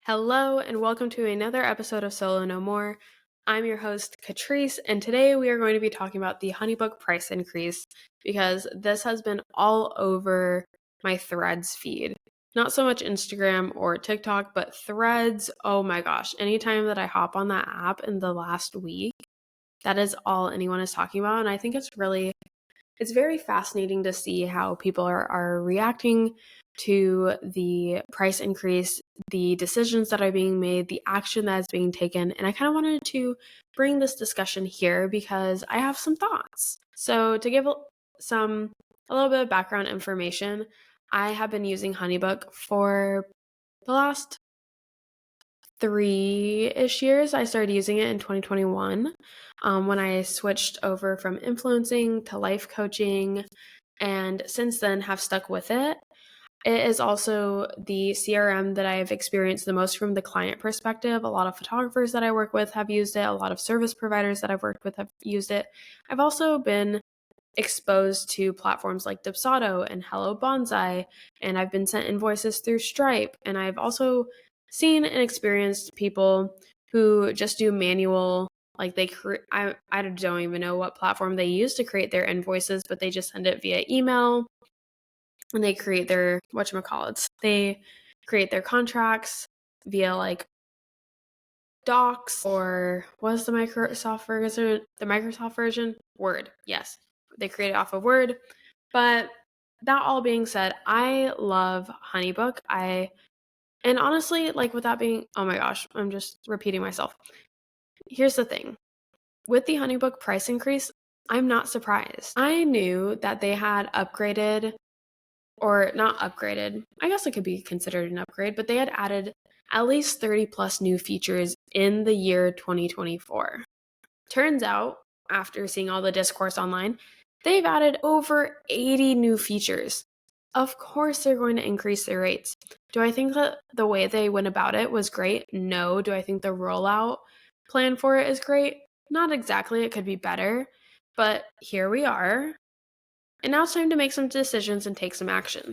Hello, and welcome to another episode of Solo No More. I'm your host, Catryce, and today we are going to be talking about the HoneyBook price increase because this has been all over my Threads feed. Not so much Instagram or TikTok, but Threads. Oh my gosh, anytime that I hop on that app in the last week, that is all anyone is talking about. And I think it's very fascinating to see how people are reacting to the price increase, the decisions that are being made, the action that is being taken. And I kind of wanted to bring this discussion here because I have some thoughts. So to give a little bit of background information, I have been using HoneyBook for the last 3-ish years. I started using it in 2021 when I switched over from influencing to life coaching, and since then have stuck with it. It is also the CRM that I have experienced the most from the client perspective. A lot of photographers that I work with have used it. A lot of service providers that I've worked with have used it. I've also been exposed to platforms like Dipsado and Hello Bonsai, and I've been sent invoices through Stripe. And I've also seen and experienced people who just do manual, like I don't even know what platform they use to create their invoices, but they just send it via email and they create their they create their contracts via like Docs, or was the Microsoft version? Word. Yes. They create it off of Word. But that all being said, I love HoneyBook. And honestly, like without being, oh my gosh, I'm just repeating myself. Here's the thing. With the HoneyBook price increase, I'm not surprised. I knew that they had upgraded, or not upgraded. I guess it could be considered an upgrade, but they had added at least 30 plus new features in the year 2024. Turns out, after seeing all the discourse online, they've added over 80 new features. Of course, they're going to increase their rates. Do I think that the way they went about it was great? No. Do I think the rollout plan for it is great? Not exactly. It could be better. But here we are. And now it's time to make some decisions and take some action.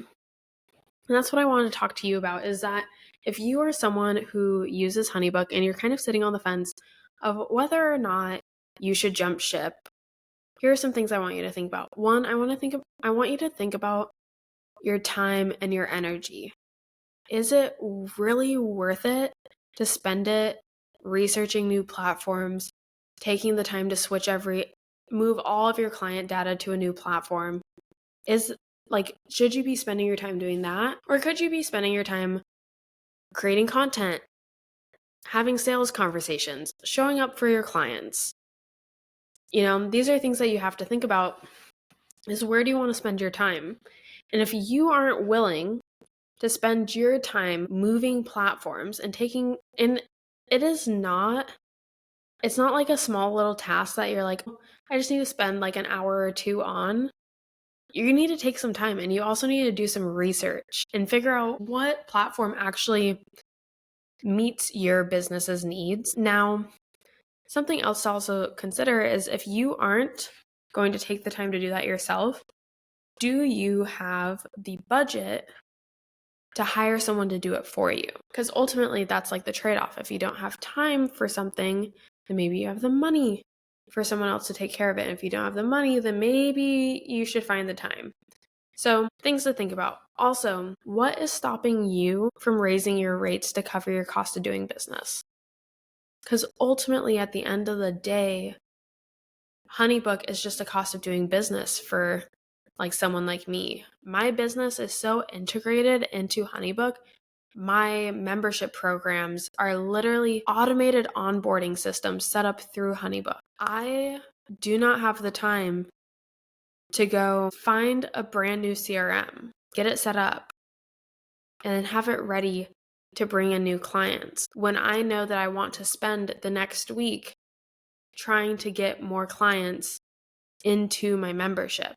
And that's what I want to talk to you about, is that if you are someone who uses HoneyBook and you're kind of sitting on the fence of whether or not you should jump ship, here are some things I want you to think about. One, I want you to think about your time and your energy. Is it really worth it to spend it researching new platforms, taking the time to move all of your client data to a new platform? Should you be spending your time doing that? Or could you be spending your time creating content, having sales conversations, showing up for your clients? These are things that you have to think about, is where do you want to spend your time? And if you aren't willing to spend your time moving platforms and it's not like a small little task that you're like, oh, I just need to spend like an hour or two on. You need to take some time, and you also need to do some research and figure out what platform actually meets your business's needs. Now, something else to also consider is, if you aren't going to take the time to do that yourself, do you have the budget to hire someone to do it for you? Because ultimately, that's like the trade-off. If you don't have time for something, then maybe you have the money for someone else to take care of it. And if you don't have the money, then maybe you should find the time. So, things to think about. Also, what is stopping you from raising your rates to cover your cost of doing business? Because ultimately, at the end of the day, HoneyBook is just a cost of doing business for like someone like me. My business is so integrated into HoneyBook. My membership programs are literally automated onboarding systems set up through HoneyBook. I do not have the time to go find a brand new CRM, get it set up, and then have it ready to bring in new clients when I know that I want to spend the next week trying to get more clients into my membership.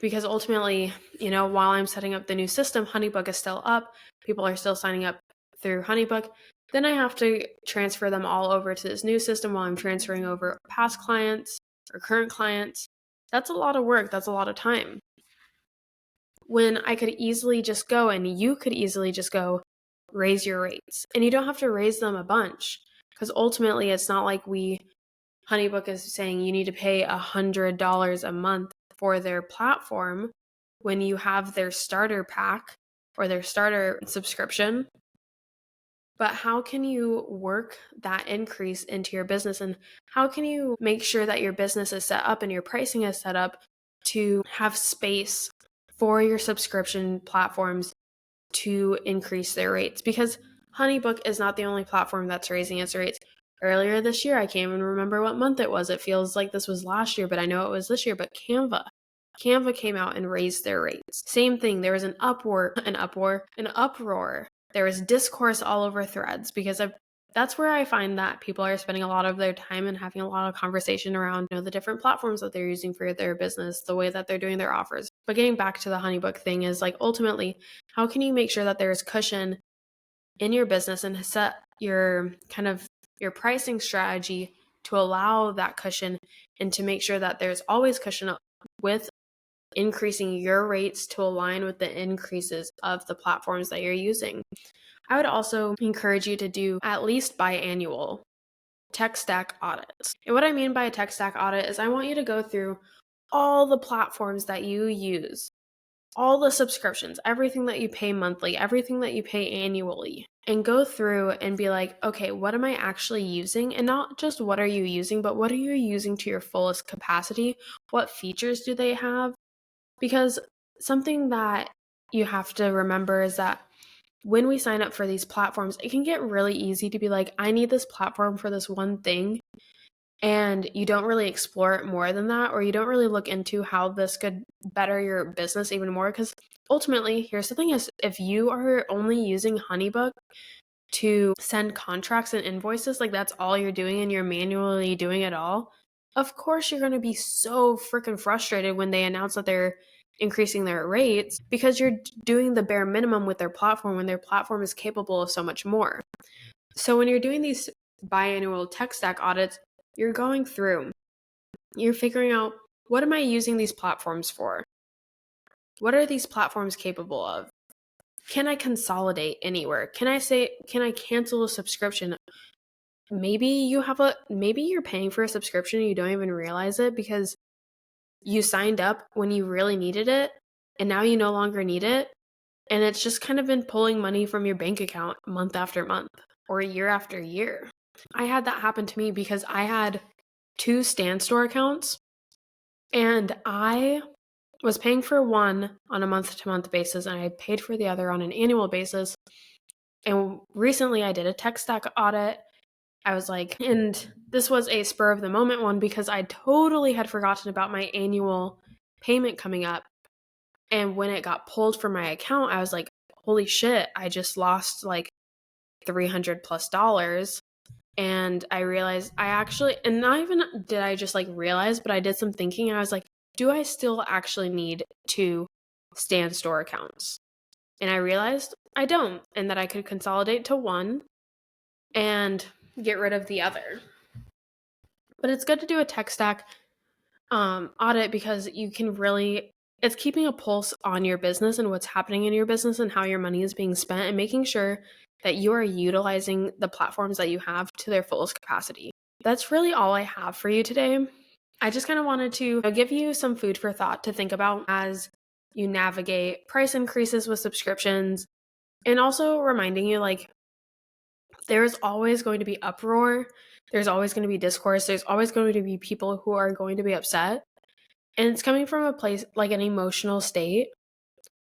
Because ultimately, while I'm setting up the new system, HoneyBook is still up. People are still signing up through HoneyBook. Then I have to transfer them all over to this new system while I'm transferring over past clients or current clients. That's a lot of work. That's a lot of time. When I could easily just go, and you could easily just go raise your rates. And you don't have to raise them a bunch, because ultimately it's not like HoneyBook is saying you need to pay $100 a month for their platform when you have their starter pack or their starter subscription. But how can you work that increase into your business, and how can you make sure that your business is set up and your pricing is set up to have space for your subscription platforms to increase their rates? Because HoneyBook is not the only platform that's raising its rates. Earlier this year, I can't even remember what month it was. It feels like this was last year, but I know it was this year. But Canva came out and raised their rates. Same thing. There was an uproar. There was discourse all over threads, because that's where I find that people are spending a lot of their time and having a lot of conversation around, the different platforms that they're using for their business, the way that they're doing their offers. But getting back to the HoneyBook thing is like, ultimately, how can you make sure that there's cushion in your business and set your pricing strategy to allow that cushion, and to make sure that there's always cushion with increasing your rates to align with the increases of the platforms that you're using. I would also encourage you to do at least biannual tech stack audits. And what I mean by a tech stack audit is I want you to go through all the platforms that you use, all the subscriptions, everything that you pay monthly, everything that you pay annually, and go through and be like, okay, what am I actually using? And not just what are you using, but what are you using to your fullest capacity? What features do they have? Because something that you have to remember is that when we sign up for these platforms, it can get really easy to be like, I need this platform for this one thing. And you don't really explore it more than that, or you don't really look into how this could better your business even more. Because ultimately, here's the thing is, if you are only using HoneyBook to send contracts and invoices, like that's all you're doing and you're manually doing it all, of course you're going to be so freaking frustrated when they announce that they're increasing their rates, because you're doing the bare minimum with their platform when their platform is capable of so much more. So when you're doing these biannual tech stack audits, you're going through, you're figuring out, what am I using these platforms for? What are these platforms capable of? Can I consolidate anywhere? Can I cancel a subscription? Maybe you're paying for a subscription and you don't even realize it, because you signed up when you really needed it and now you no longer need it. And it's just kind of been pulling money from your bank account month after month or year after year. I had that happen to me because I had 2 Stand Store accounts, and I was paying for one on a month-to-month basis, and I paid for the other on an annual basis. And recently I did a tech stack audit. I was like, and this was a spur of the moment one, because I totally had forgotten about my annual payment coming up. And when it got pulled from my account, I was like, holy shit, I just lost like $300+. And I realized and not even did I just like realize, but I did some thinking, and I was like, do I still actually need 2 Stand Store accounts? And I realized I don't, and that I could consolidate to one and get rid of the other. But it's good to do a tech stack audit, because you can really, it's keeping a pulse on your business and what's happening in your business and how your money is being spent, and making sure that you are utilizing the platforms that you have to their fullest capacity. That's really all I have for you today. I just kind of wanted to give you some food for thought to think about as you navigate price increases with subscriptions, and also reminding you, like, there's always going to be uproar. There's always going to be discourse. There's always going to be people who are going to be upset. And it's coming from a place like an emotional state.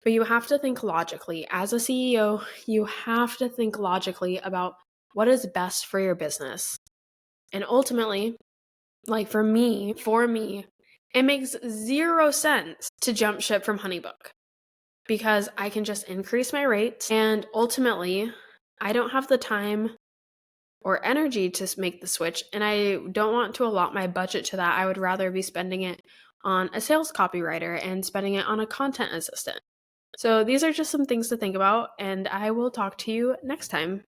But you have to think logically. As a CEO, you have to think logically about what is best for your business. And ultimately, like for me, it makes 0 sense to jump ship from HoneyBook, because I can just increase my rates, and ultimately, I don't have the time or energy to make the switch, and I don't want to allot my budget to that. I would rather be spending it on a sales copywriter and spending it on a content assistant. So these are just some things to think about, and I will talk to you next time.